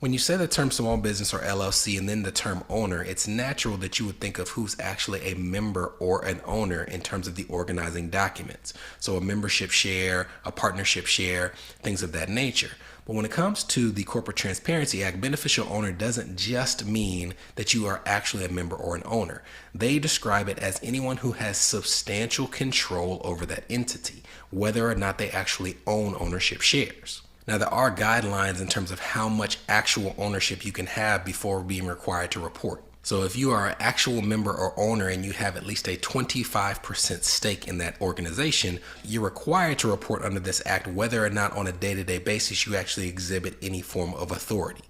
When you say the term small business or LLC and then the term owner, it's natural that you would think of who's actually a member or an owner in terms of the organizing documents. So a membership share, a partnership share, things of that nature. But when it comes to the Corporate Transparency Act, beneficial owner doesn't just mean that you are actually a member or an owner. They describe it as anyone who has substantial control over that entity, whether or not they actually own ownership shares. Now, there are guidelines in terms of how much actual ownership you can have before being required to report. So if you are an actual member or owner and you have at least a 25% stake in that organization, you're required to report under this act whether or not on a day-to-day basis you actually exhibit any form of authority.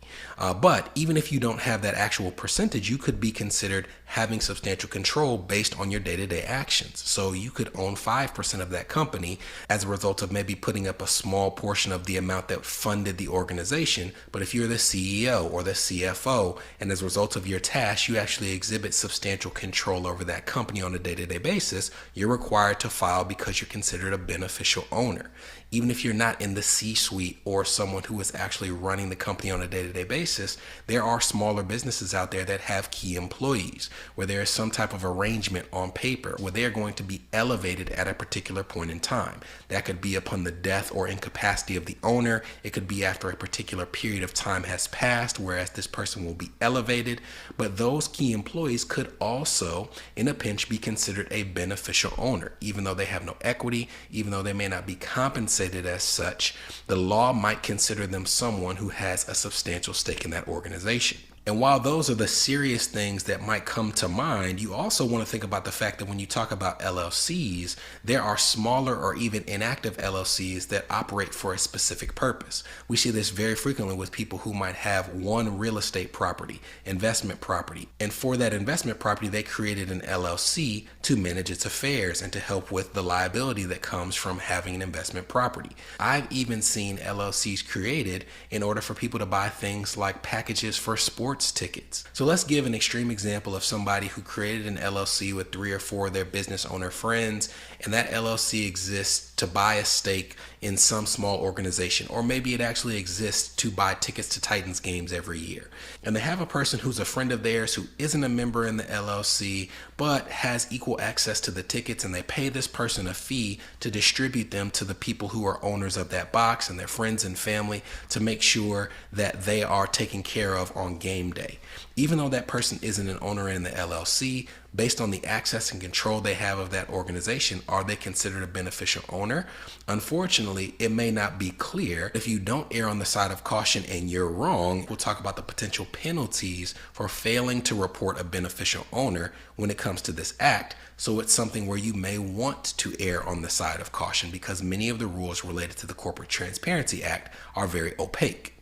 But even if you don't have that actual percentage, you could be considered having substantial control based on your day-to-day actions. So you could own 5% of that company as a result of maybe putting up a small portion of the amount that funded the organization. But if you're the CEO or the CFO, and as a result of your task, you actually exhibit substantial control over that company on a day-to-day basis, you're required to file because you're considered a beneficial owner. Even if you're not in the C-suite or someone who is actually running the company on a day-to-day basis, there are smaller businesses out there that have key employees where there is some type of arrangement on paper where they are going to be elevated at a particular point in time. That could be upon the death or incapacity of the owner. It could be after a particular period of time has passed, whereas this person will be elevated. But those key employees could also, in a pinch, be considered a beneficial owner, even though they have no equity, even though they may not be compensated as such. The law might consider them someone who has a substantial stake in that organization. And while those are the serious things that might come to mind, you also want to think about the fact that when you talk about LLCs, there are smaller or even inactive LLCs that operate for a specific purpose. We see this very frequently with people who might have one real estate property, investment property, and for that investment property, they created an LLC to manage its affairs and to help with the liability that comes from having an investment property. I've even seen LLCs created in order for people to buy things like packages for sports tickets. So let's give an extreme example of somebody who created an LLC with 3 or 4 of their business owner friends, and that LLC exists to buy a stake in some small organization, or maybe it actually exists to buy tickets to Titans games every year. And they have a person who's a friend of theirs who isn't a member in the LLC, but has equal access to the tickets, and they pay this person a fee to distribute them to the people who are owners of that box and their friends and family to make sure that they are taken care of on game day. Even though that person isn't an owner in the LLC, based on the access and control they have of that organization, are they considered a beneficial owner? Unfortunately, it may not be clear. If you don't err on the side of caution and you're wrong, we'll talk about the potential penalties for failing to report a beneficial owner when it comes to this act. So it's something where you may want to err on the side of caution because many of the rules related to the Corporate Transparency Act are very opaque.